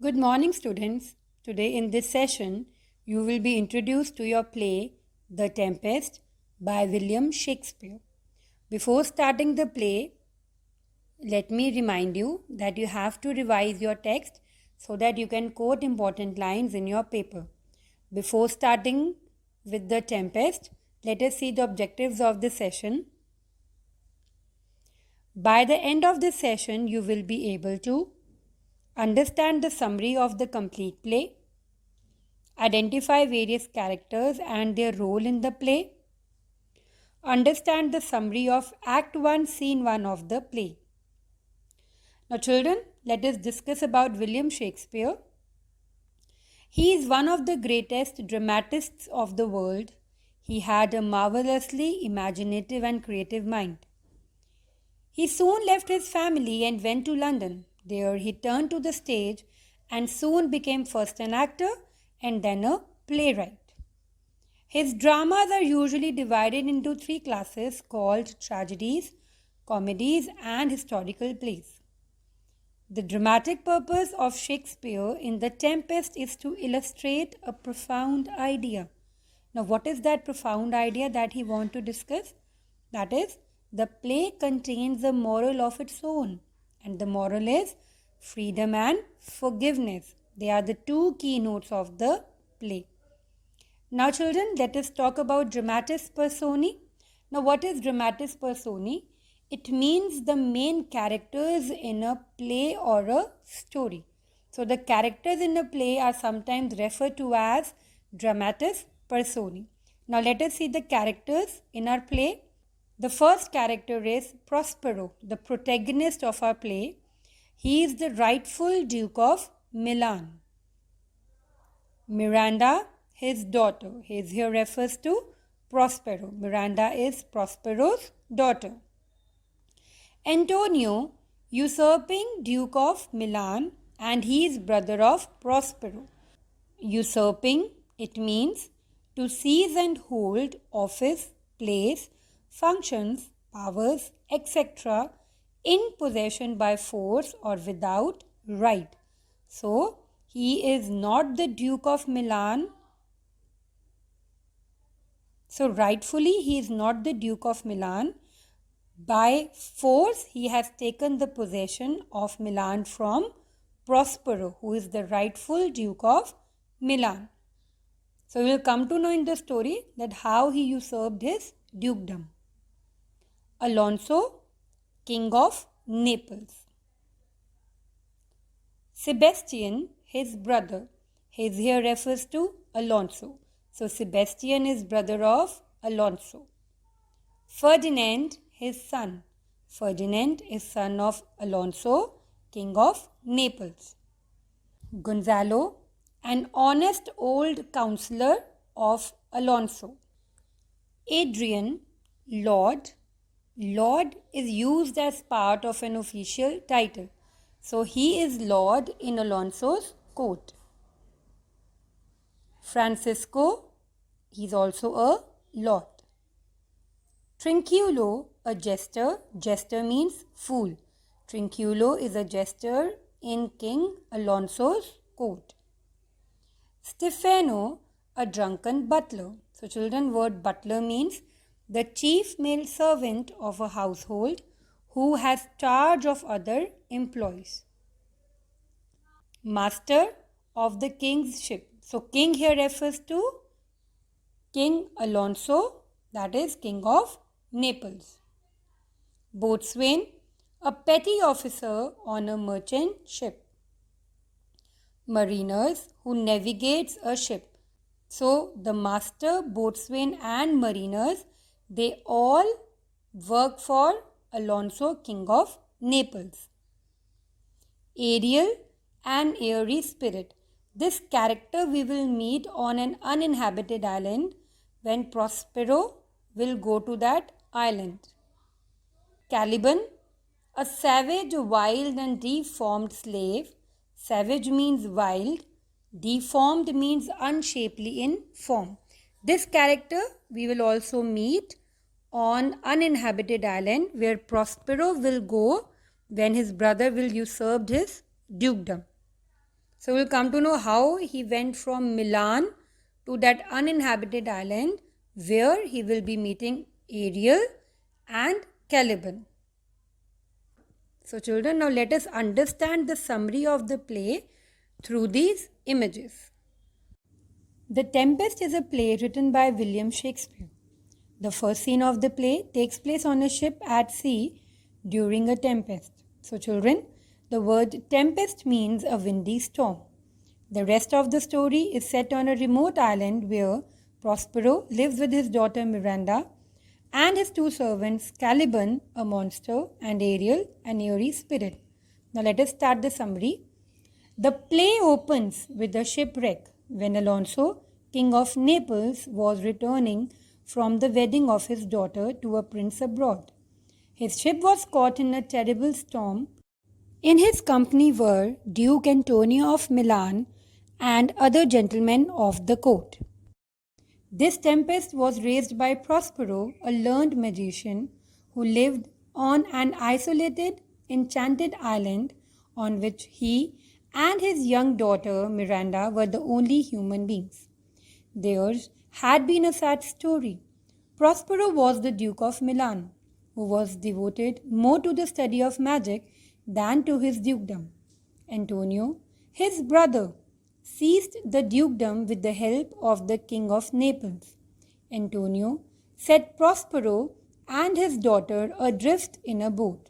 Good morning, students. Today in this session, you will be introduced to your play, The Tempest by William Shakespeare. Before starting the play, let me remind you that you have to revise your text so that you can quote important lines in your paper. Before starting with The Tempest, let us see the objectives of this session. By the end of this session, you will be able to understand the summary of the complete play, identify various characters and their role in the play, understand the summary of Act 1, Scene 1 of the play. Now children, let us discuss about William Shakespeare. He is one of the greatest dramatists of the world. He had a marvelously imaginative and creative mind. He soon left his family and went to London. There he turned to the stage and soon became first an actor and then a playwright. His dramas are usually divided into three classes called tragedies, comedies, and historical plays. The dramatic purpose of Shakespeare in The Tempest is to illustrate a profound idea. Now, what is that profound idea that he wants to discuss? That is, the play contains a moral of its own, and the moral is freedom and forgiveness. They are the two keynotes of the play. Now children, let us talk about dramatis personae. Now what is dramatis personae? It means the main characters in a play or a story. So the characters in a play are sometimes referred to as dramatis personae. Now let us see the characters in our play. The first character is Prospero, the protagonist of our play. He is the rightful Duke of Milan. Miranda, his daughter. His here refers to Prospero. Miranda is Prospero's daughter. Antonio, usurping Duke of Milan, and he is brother of Prospero. Usurping, it means to seize and hold office, place, functions, powers, etc. in possession by force or without right. So, he is not the Duke of Milan. So, rightfully, he is not the Duke of Milan. By force, he has taken the possession of Milan from Prospero, who is the rightful Duke of Milan. So, we will come to know in the story that how he usurped his dukedom. Alonso, King of Naples. Sebastian, his brother. His here refers to Alonso. So Sebastian is brother of Alonso. Ferdinand, his son. Ferdinand is son of Alonso, King of Naples. Gonzalo, an honest old counselor of Alonso. Adrian, Lord. Lord is used as part of an official title. So he is Lord in Alonso's court. Francisco, he is also a Lord. Trinculo, a jester. Jester means fool. Trinculo is a jester in King Alonso's court. Stefano, a drunken butler. So children, word butler means the chief male servant of a household who has charge of other employees. Master of the king's ship. So king here refers to King Alonso, that is King of Naples. Boatswain, a petty officer on a merchant ship. Mariners, who navigates a ship. So the master, boatswain and mariners, they all work for Alonso, King of Naples. Ariel, an airy spirit. This character we will meet on an uninhabited island when Prospero will go to that island. Caliban, a savage, wild and deformed slave. Savage means wild, deformed means unshapely in form. This character we will also meet on uninhabited island where Prospero will go when his brother will usurp his dukedom. So we'll come to know how he went from Milan to that uninhabited island where he will be meeting Ariel and Caliban. So children, now let us understand the summary of the play through these images. The Tempest is a play written by William Shakespeare. The first scene of the play takes place on a ship at sea during a tempest. So children, the word tempest means a windy storm. The rest of the story is set on a remote island where Prospero lives with his daughter Miranda and his two servants Caliban, a monster, and Ariel, an airy spirit. Now let us start the summary. The play opens with a shipwreck when Alonso, king of Naples, was returning from the wedding of his daughter to a prince abroad. His ship was caught in a terrible storm. In his company were Duke Antonio of Milan and other gentlemen of the court. This tempest was raised by Prospero, a learned magician who lived on an isolated, enchanted island on which he and his young daughter Miranda were the only human beings. Theirs had been a sad story. Prospero was the Duke of Milan, who was devoted more to the study of magic than to his dukedom. Antonio, his brother, seized the dukedom with the help of the king of Naples. Antonio set Prospero and his daughter adrift in a boat.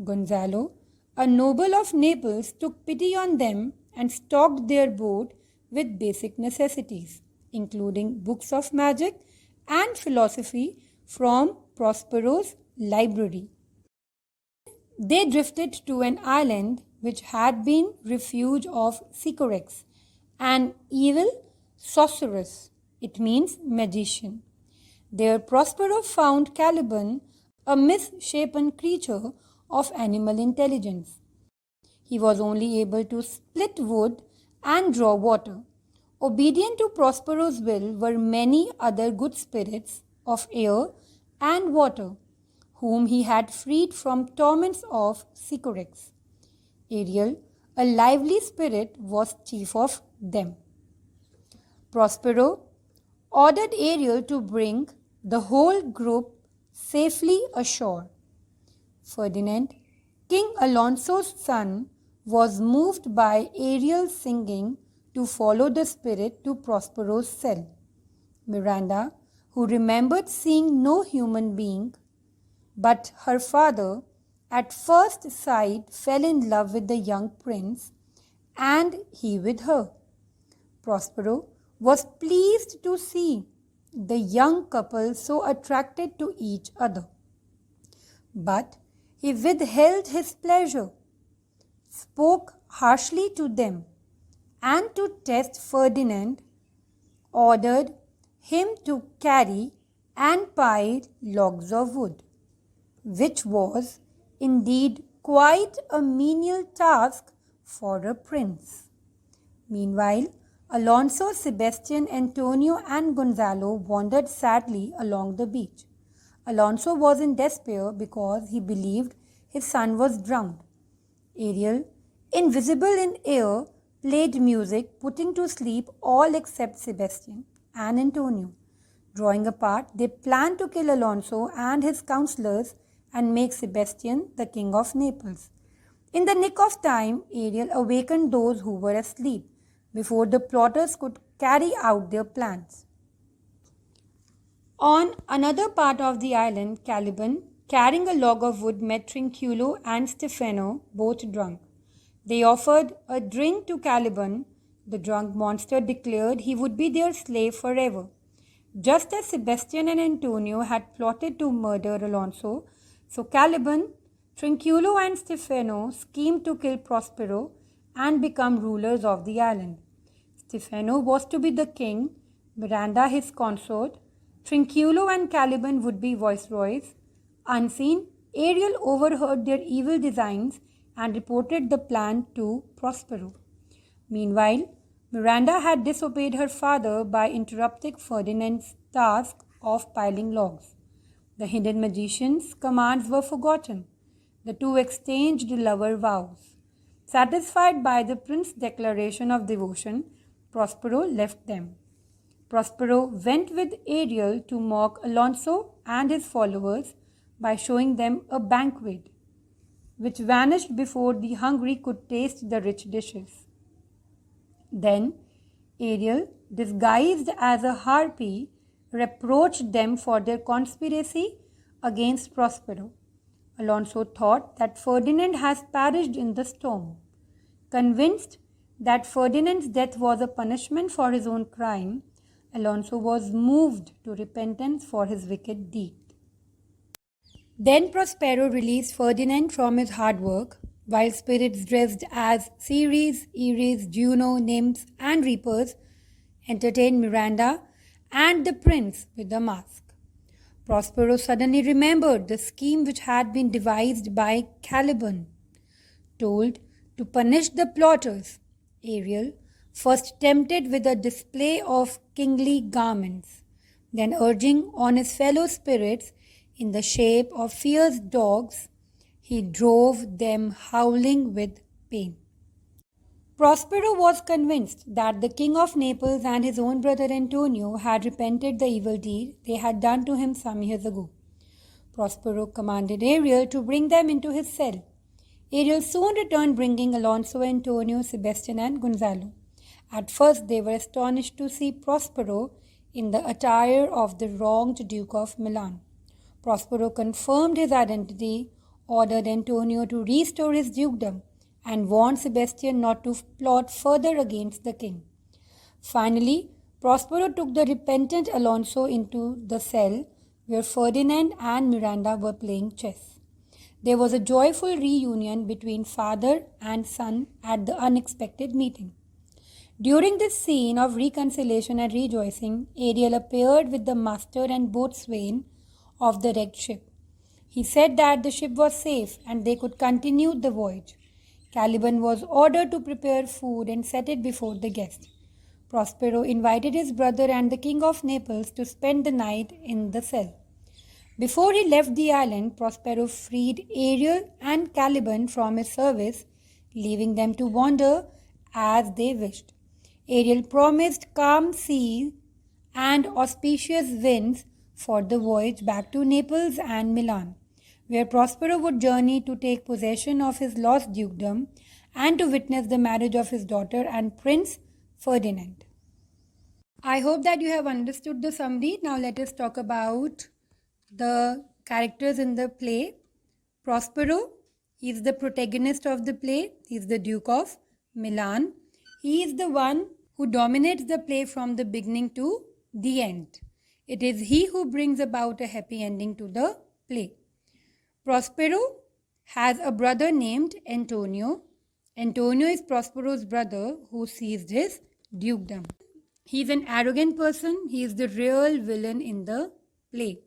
Gonzalo, a noble of Naples, took pity on them and stocked their boat with basic necessities, including books of magic and philosophy from Prospero's library. They drifted to an island which had been refuge of Sycorax, an evil sorceress. It means magician. There Prospero found Caliban, a misshapen creature of animal intelligence. He was only able to split wood and draw water. Obedient to Prospero's will were many other good spirits of air and water, whom he had freed from torments of Sycorax. Ariel, a lively spirit, was chief of them. Prospero ordered Ariel to bring the whole group safely ashore. Ferdinand, King Alonso's son, was moved by Ariel's singing to follow the spirit to Prospero's cell. Miranda, who remembered seeing no human being but her father, at first sight fell in love with the young prince and he with her. Prospero was pleased to see the young couple so attracted to each other. But he withheld his pleasure, spoke harshly to them, and to test Ferdinand, ordered him to carry and pile logs of wood, which was indeed quite a menial task for a prince. Meanwhile, Alonso, Sebastian, Antonio, and Gonzalo wandered sadly along the beach. Alonso was in despair because he believed his son was drowned. Ariel, invisible in air, played music, putting to sleep all except Sebastian and Antonio. Drawing apart, they planned to kill Alonso and his counselors and make Sebastian the king of Naples. In the nick of time, Ariel awakened those who were asleep before the plotters could carry out their plans. On another part of the island, Caliban, carrying a log of wood, met Trinculo and Stefano, both drunk. They offered a drink to Caliban. The drunk monster declared he would be their slave forever. Just as Sebastian and Antonio had plotted to murder Alonso, so Caliban, Trinculo, and Stefano schemed to kill Prospero and become rulers of the island. Stefano was to be the king, Miranda his consort, Trinculo and Caliban would be viceroys. Unseen, Ariel overheard their evil designs and reported the plan to Prospero. Meanwhile, Miranda had disobeyed her father by interrupting Ferdinand's task of piling logs. The hidden magician's commands were forgotten. The two exchanged lover vows. Satisfied by the prince's declaration of devotion, Prospero left them. Prospero went with Ariel to mock Alonso and his followers by showing them a banquet, which vanished before the hungry could taste the rich dishes. Then Ariel, disguised as a harpy, reproached them for their conspiracy against Prospero. Alonso thought that Ferdinand has perished in the storm. Convinced that Ferdinand's death was a punishment for his own crime, Alonso was moved to repentance for his wicked deed. Then Prospero released Ferdinand from his hard work, while spirits dressed as Ceres, Eris, Juno, nymphs, and reapers entertained Miranda and the prince with a mask. Prospero suddenly remembered the scheme which had been devised by Caliban. Told to punish the plotters, Ariel, first tempted with a display of kingly garments, then urging on his fellow spirits in the shape of fierce dogs, he drove them howling with pain. Prospero was convinced that the king of Naples and his own brother Antonio had repented the evil deed they had done to him some years ago. Prospero commanded Ariel to bring them into his cell. Ariel soon returned bringing Alonso, Antonio, Sebastian and Gonzalo. At first they were astonished to see Prospero in the attire of the wronged Duke of Milan. Prospero confirmed his identity, ordered Antonio to restore his dukedom, and warned Sebastian not to plot further against the king. Finally, Prospero took the repentant Alonso into the cell where Ferdinand and Miranda were playing chess. There was a joyful reunion between father and son at the unexpected meeting. During this scene of reconciliation and rejoicing, Ariel appeared with the master and boatswain of the wrecked ship. He said that the ship was safe and they could continue the voyage. Caliban was ordered to prepare food and set it before the guests. Prospero invited his brother and the king of Naples to spend the night in the cell. Before he left the island, Prospero freed Ariel and Caliban from his service, leaving them to wander as they wished. Ariel promised calm seas and auspicious winds for the voyage back to Naples and Milan, where Prospero would journey to take possession of his lost dukedom and to witness the marriage of his daughter and Prince Ferdinand. I hope that you have understood the summary. Now let us talk about the characters in the play. Prospero, he is the protagonist of the play. He is the Duke of Milan. He is the one who dominates the play from the beginning to the end. It is he who brings about a happy ending to the play. Prospero has a brother named Antonio. Antonio is Prospero's brother who seized his dukedom. He is an arrogant person. He is the real villain in the play.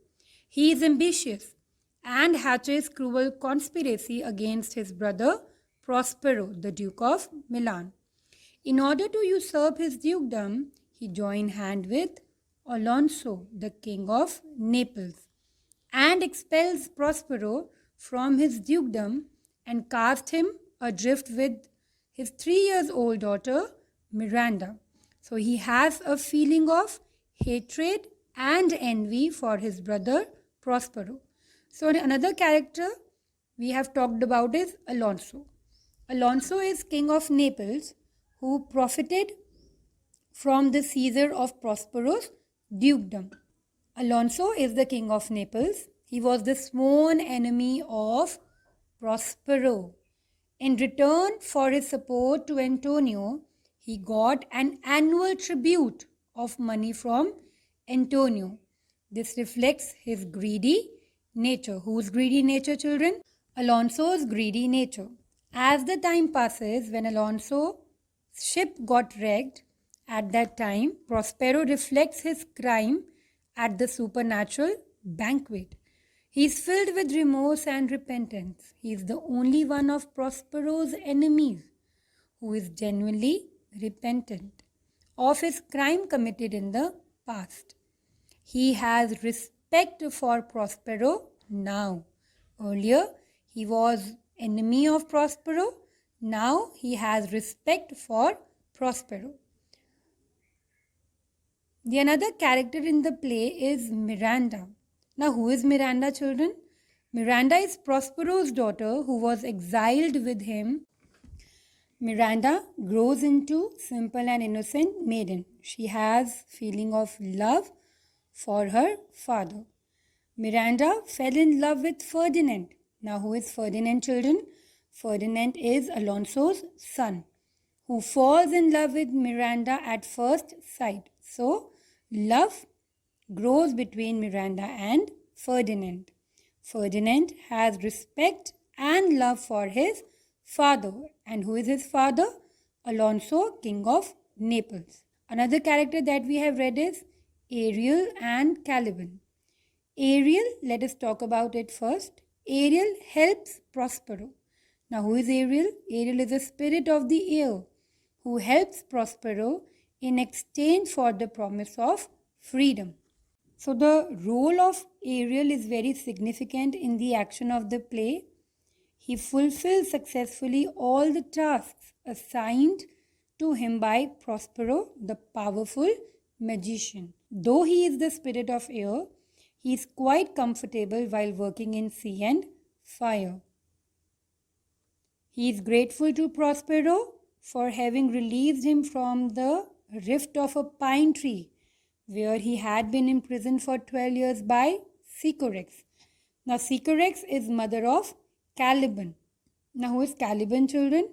He is ambitious and hatches cruel conspiracy against his brother Prospero, the Duke of Milan. In order to usurp his dukedom, he joined hand with Alonso, the king of Naples, and expels Prospero from his dukedom and cast him adrift with his 3-year-old daughter Miranda. So he has a feeling of hatred and envy for his brother Prospero. So another character we have talked about is Alonso. Alonso is king of Naples who profited from the seizure of Prospero's dukedom. Alonso is the king of Naples. He was the sworn enemy of Prospero. In return for his support to Antonio, he got an annual tribute of money from Antonio. This reflects his greedy nature. Whose greedy nature, children? Alonso's greedy nature. As the time passes, when Alonso's ship got wrecked, at that time, Prospero reflects his crime at the supernatural banquet. He is filled with remorse and repentance. He is the only one of Prospero's enemies who is genuinely repentant of his crime committed in the past. He has respect for Prospero now. Earlier, he was enemy of Prospero. Now he has respect for Prospero. The another character in the play is Miranda. Now, who is Miranda, children? Miranda is Prospero's daughter who was exiled with him. Miranda grows into simple and innocent maiden. She has feeling of love for her father. Miranda fell in love with Ferdinand. Now, who is Ferdinand, children? Ferdinand is Alonso's son, who falls in love with Miranda at first sight. So, love grows between Miranda and Ferdinand. Ferdinand has respect and love for his father. And who is his father? Alonso, King of Naples. Another character that we have read is Ariel and Caliban. Ariel, let us talk about it first. Ariel helps Prospero. Now, who is Ariel? Ariel is a spirit of the air who helps Prospero in exchange for the promise of freedom. So, the role of Ariel is very significant in the action of the play. He fulfills successfully all the tasks assigned to him by Prospero, the powerful magician. Though he is the spirit of air, he is quite comfortable while working in sea and fire. He is grateful to Prospero for having released him from the rift of a pine tree where he had been imprisoned for 12 years by Sycorax. Now, Sycorax is mother of Caliban. Now, who is Caliban, children?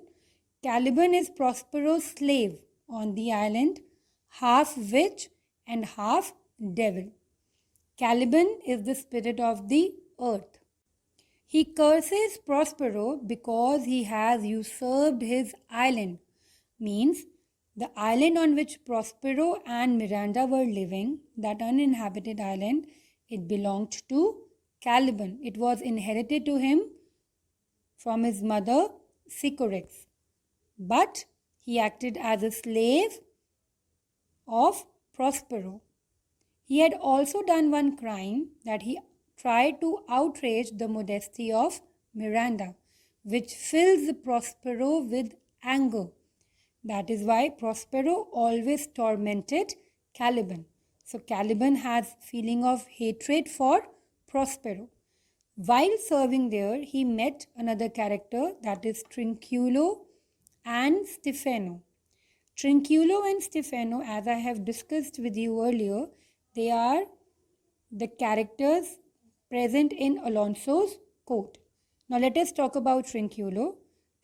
Caliban is Prospero's slave on the island, half witch and half devil. Caliban is the spirit of the earth. He curses Prospero because he has usurped his island. Means the island on which Prospero and Miranda were living, that uninhabited island, it belonged to Caliban. It was inherited to him from his mother Sycorax. But he acted as a slave of Prospero. He had also done one crime, that he tried to outrage the modesty of Miranda, which fills Prospero with anger. That is why Prospero always tormented Caliban. So Caliban has feeling of hatred for Prospero. While serving there, he met another character, that is Trinculo and Stefano. Trinculo and Stefano, as I have discussed with you earlier, they are the characters present in Alonso's court. Now let us talk about Trinculo.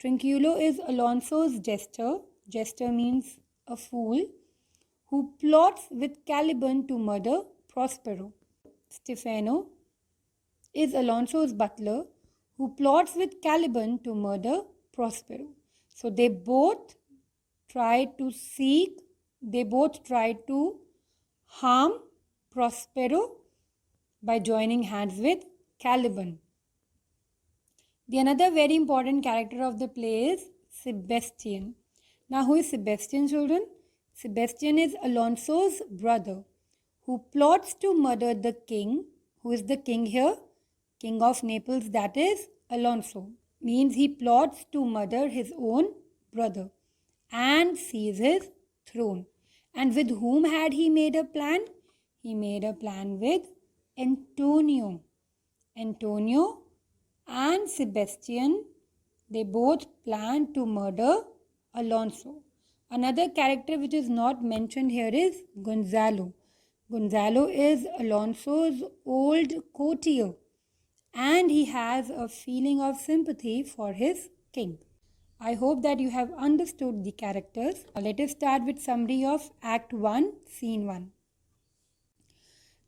Trinculo is Alonso's jester. Jester means a fool who plots with Caliban to murder Prospero. Stefano is Alonso's butler who plots with Caliban to murder Prospero. So they both try to harm Prospero by joining hands with Caliban. The another very important character of the play is Sebastian. Now, who is Sebastian, children? Sebastian is Alonso's brother who plots to murder the king. Who is the king here? King of Naples, that is Alonso. Means he plots to murder his own brother and seize his throne. And with whom had he made a plan? He made a plan with Antonio. Antonio and Sebastian, they both planned to murder Alonso. Another character which is not mentioned here is Gonzalo. Gonzalo is Alonso's old courtier and he has a feeling of sympathy for his king. I hope that you have understood the characters. Now let us start with summary of Act 1, Scene 1.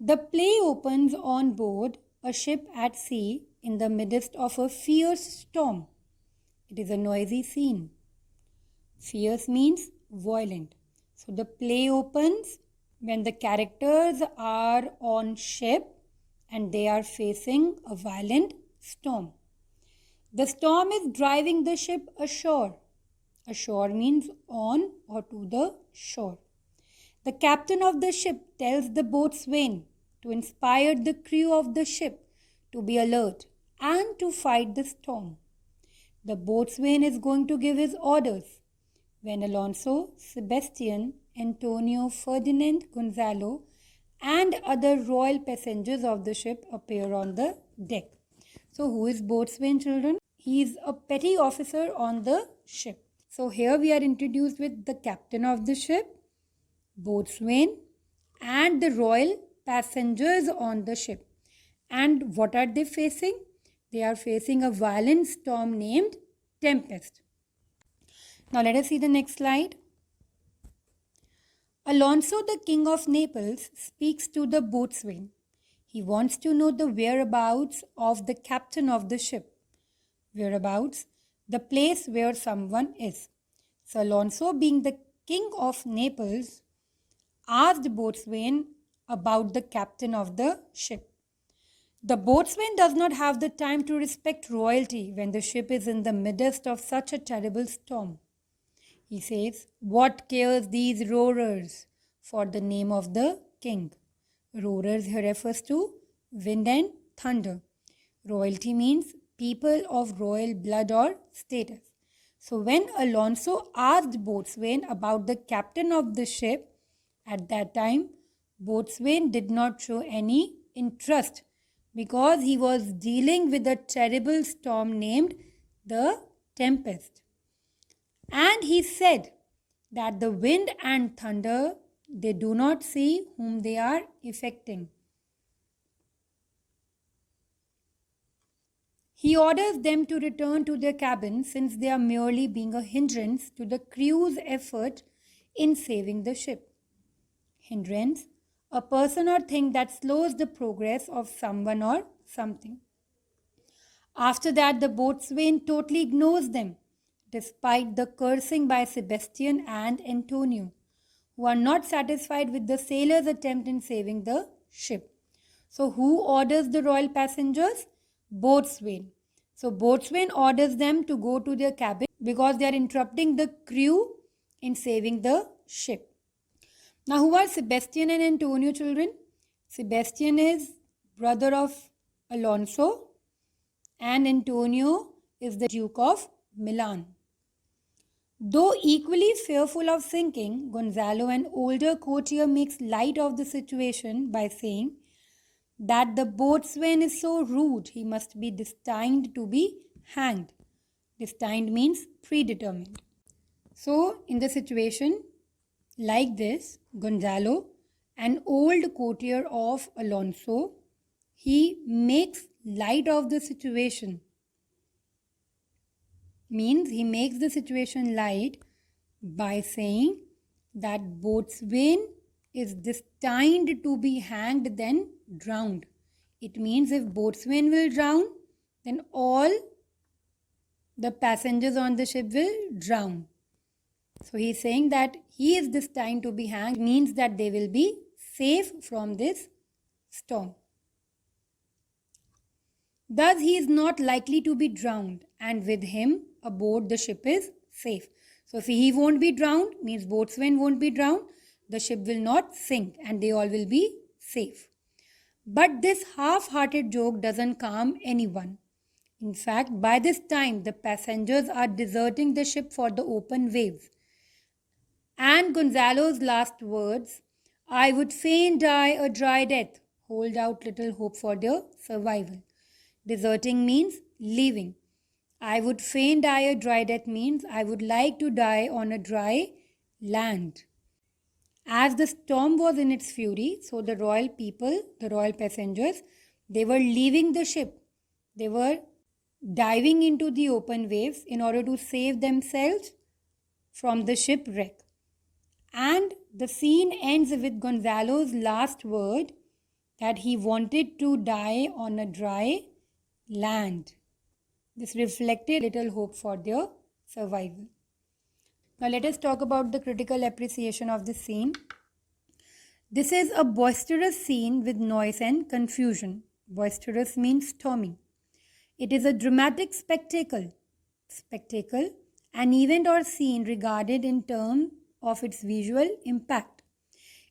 The play opens on board a ship at sea in the midst of a fierce storm. It is a noisy scene. Fierce means violent. So the play opens when the characters are on ship and they are facing a violent storm. The storm is driving the ship ashore. Ashore means on or to the shore. The captain of the ship tells the boatswain to inspire the crew of the ship to be alert and to fight the storm. The boatswain is going to give his orders. When Alonso, Sebastian, Antonio, Ferdinand, Gonzalo, and other royal passengers of the ship appear on the deck. So, who is boatswain, children? He is a petty officer on the ship. So, here we are introduced with the captain of the ship, boatswain, and the royal passengers on the ship. And what are they facing? They are facing a violent storm named Tempest. Now let us see the next slide. Alonso, the king of Naples, speaks to the boatswain. He wants to know the whereabouts of the captain of the ship. Whereabouts, the place where someone is. So Alonso, being the king of Naples, asked boatswain about the captain of the ship. The boatswain does not have the time to respect royalty when the ship is in the midst of such a terrible storm. He says, "What cares these roarers for the name of the king?" Roarers here refers to wind and thunder. Royalty means people of royal blood or status. So when Alonso asked boatswain about the captain of the ship, at that time, boatswain did not show any interest because he was dealing with a terrible storm named the Tempest. And he said that the wind and thunder, they do not see whom they are affecting. He orders them to return to their cabin since they are merely being a hindrance to the crew's effort in saving the ship. Hindrance, a person or thing that slows the progress of someone or something. After that, the boatswain totally ignores them, despite the cursing by Sebastian and Antonio, who are not satisfied with the sailors' attempt in saving the ship. So, who orders the royal passengers? Boatswain. So, boatswain orders them to go to their cabin because they are interrupting the crew in saving the ship. Now, who are Sebastian and Antonio, children? Sebastian is brother of Alonso and Antonio is the Duke of Milan. Though equally fearful of sinking, Gonzalo, an older courtier, makes light of the situation by saying that the boatswain is so rude he must be destined to be hanged. Destined means predetermined. So, in the situation like this, Gonzalo, an old courtier of Alonso, he makes light of the situation. Means he makes the situation light by saying that boatswain is destined to be hanged then drowned. It means if boatswain will drown, then all the passengers on the ship will drown. So he is saying that he is destined to be hanged, means that they will be safe from this storm. Thus he is not likely to be drowned, and with him aboard the ship is safe. So if he won't be drowned, means boatswain won't be drowned, the ship will not sink and they all will be safe. But this half-hearted joke doesn't calm anyone. In fact, by this time the passengers are deserting the ship for the open waves. And Gonzalo's last words, "I would fain die a dry death," hold out little hope for their survival. Deserting means leaving. I would fain die a dry death means I would like to die on a dry land. As the storm was in its fury, so the royal people, the royal passengers, they were leaving the ship. They were diving into the open waves in order to save themselves from the shipwreck. And the scene ends with Gonzalo's last word that he wanted to die on a dry land. This reflected little hope for their survival. Now let us talk about the critical appreciation of this scene. This is a boisterous scene with noise and confusion. Boisterous means stormy. It is a dramatic spectacle. An event or scene regarded in terms of its visual impact.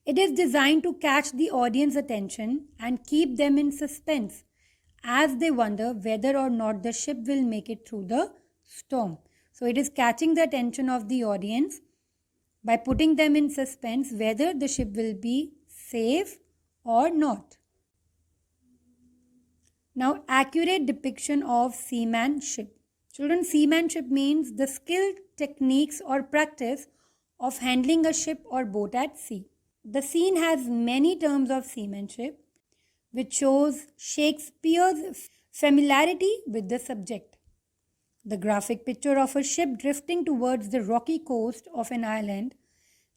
It is designed to catch the audience attention and keep them in suspense as they wonder whether or not the ship will make it through the storm. So it is catching the attention of the audience by putting them in suspense whether the ship will be safe or not. Now, accurate depiction of seamanship. Children, seamanship means the skilled techniques or practice of handling a ship or boat at sea. The scene has many terms of seamanship, which shows Shakespeare's familiarity with the subject. The graphic picture of a ship drifting towards the rocky coast of an island,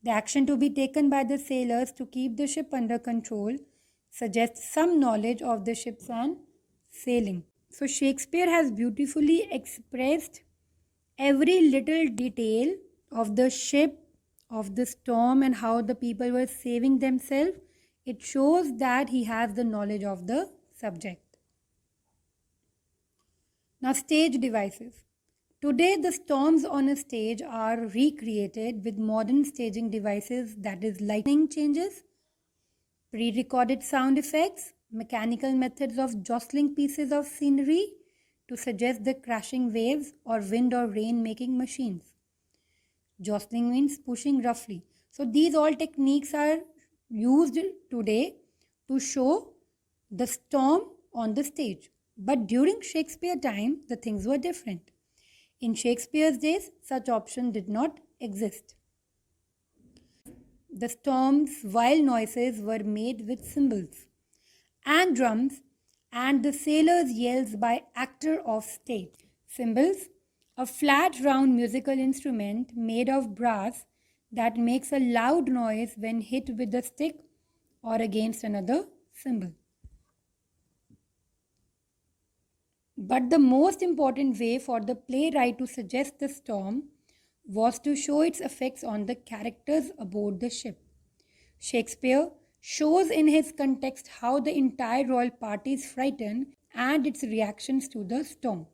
the action to be taken by the sailors to keep the ship under control, suggests some knowledge of the ships and sailing. So, Shakespeare has beautifully expressed every little detail of the ship, of the storm, and how the people were saving themselves. It shows that he has the knowledge of the subject. Now, stage devices. Today, the storms on a stage are recreated with modern staging devices, that is, lighting changes, pre-recorded sound effects, mechanical methods of jostling pieces of scenery to suggest the crashing waves, or wind or rain making machines. Jostling means pushing roughly. So these all techniques are used today to show the storm on the stage. But during Shakespeare time, the things were different. In Shakespeare's days, such option did not exist. The storm's wild noises were made with cymbals and drums and the sailors' yells by actor off stage. Cymbals, a flat round musical instrument made of brass that makes a loud noise when hit with a stick or against another cymbal. But the most important way for the playwright to suggest the storm was to show its effects on the characters aboard the ship. Shakespeare shows in his context how the entire royal party is frightened and its reactions to the storm.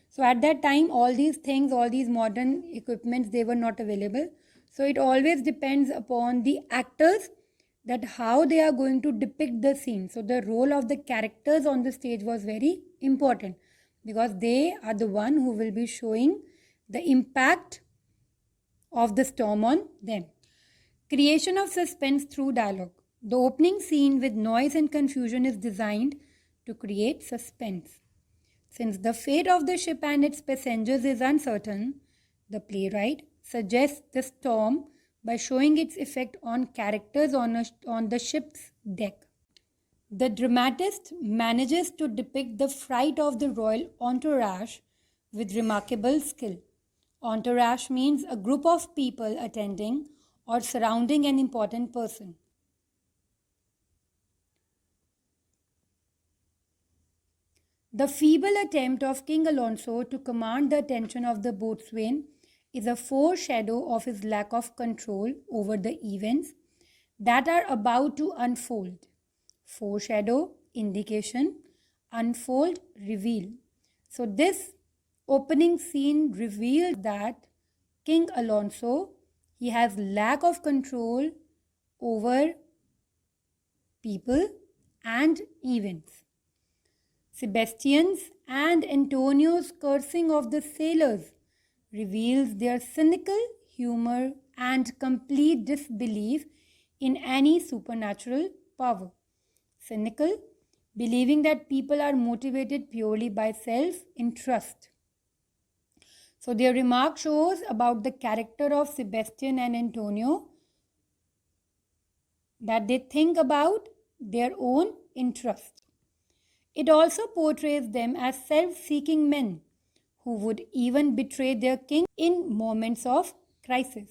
So at that time, all these things, all these modern equipments, they were not available. So it always depends upon the actors that how they are going to depict the scene. So the role of the characters on the stage was very important because they are the one who will be showing the impact of the storm on them. Creation of suspense through dialogue. The opening scene with noise and confusion is designed to create suspense. Since the fate of the ship and its passengers is uncertain, the playwright suggests the storm by showing its effect on characters on the ship's deck. The dramatist manages to depict the fright of the royal entourage with remarkable skill. Entourage means a group of people attending or surrounding an important person. The feeble attempt of King Alonso to command the attention of the boatswain is a foreshadow of his lack of control over the events that are about to unfold. Foreshadow, indication, unfold, reveal. So this opening scene reveals that King Alonso, he has lack of control over people and events. Sebastian's and Antonio's cursing of the sailors reveals their cynical humor and complete disbelief in any supernatural power. Cynical, believing that people are motivated purely by self-interest. So their remark shows about the character of Sebastian and Antonio, that they think about their own interest. It also portrays them as self-seeking men who would even betray their king in moments of crisis.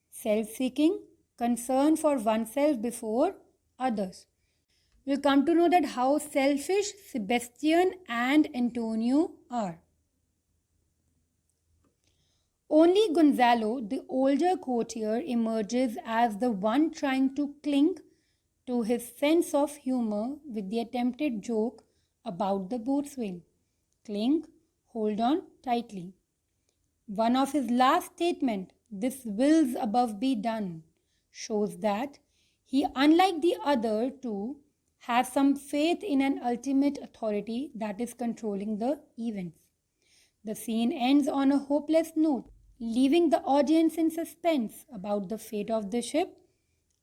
Self-seeking, concern for oneself before others. We'll come to know that how selfish Sebastian and Antonio are. Only Gonzalo, the older courtier, emerges as the one trying to cling to his sense of humor with the attempted joke about the boatswain. Cling, hold on tightly. One of his last statements, "This will's above be done," shows that he, unlike the other two, has some faith in an ultimate authority that is controlling the events. The scene ends on a hopeless note, leaving the audience in suspense about the fate of the ship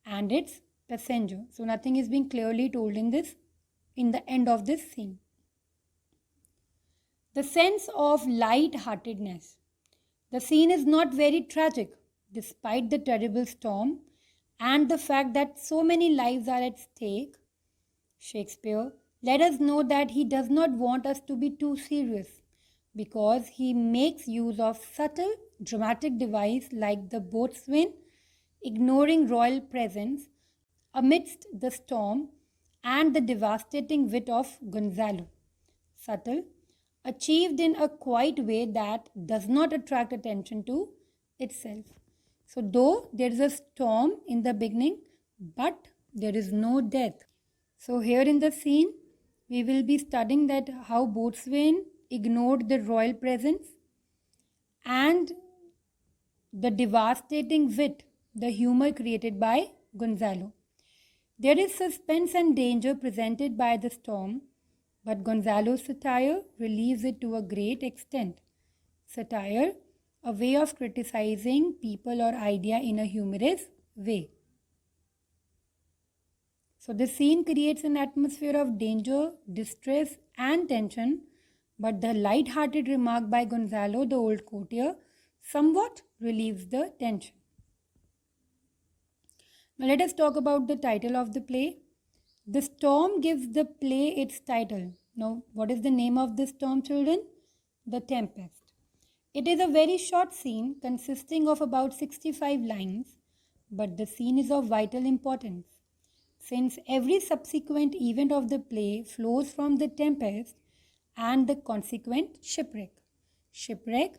and its passenger. So nothing is being clearly told in the end of this scene. The sense of light-heartedness. The scene is not very tragic, despite the terrible storm and the fact that so many lives are at stake. Shakespeare let us know that he does not want us to be too serious because he makes use of subtle dramatic device like the boatswain ignoring royal presence amidst the storm and the devastating wit of Gonzalo. Subtle, achieved in a quiet way that does not attract attention to itself. So, though there is a storm in the beginning, but there is no death. So, here in the scene, we will be studying that how Boatswain ignored the royal presence and the devastating wit, the humor created by Gonzalo. There is suspense and danger presented by the storm, but Gonzalo's satire relieves it to a great extent. Satire, a way of criticizing people or idea in a humorous way. So the scene creates an atmosphere of danger, distress, and tension, but the light-hearted remark by Gonzalo, the old courtier, somewhat relieves the tension. Now let us talk about the title of the play. The storm gives the play its title. Now, what is the name of this storm, children? The Tempest. It is a very short scene consisting of about 65 lines, but the scene is of vital importance, since every subsequent event of the play flows from the tempest and the consequent shipwreck. Shipwreck,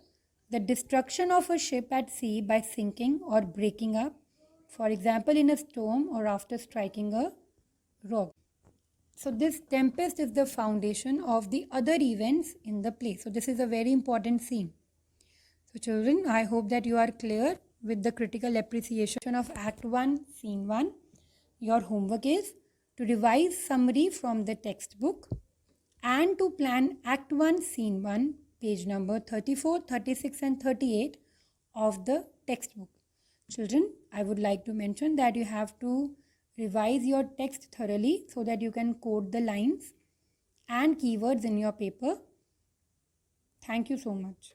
the destruction of a ship at sea by sinking or breaking up, for example in a storm or after striking a rock. So this tempest is the foundation of the other events in the play. So this is a very important scene. So children, I hope that you are clear with the critical appreciation of Act 1, Scene 1. Your homework is to revise summary from the textbook and to plan Act 1, Scene 1, page number 34, 36 and 38 of the textbook. Children, I would like to mention that you have to revise your text thoroughly so that you can code the lines and keywords in your paper. Thank you so much.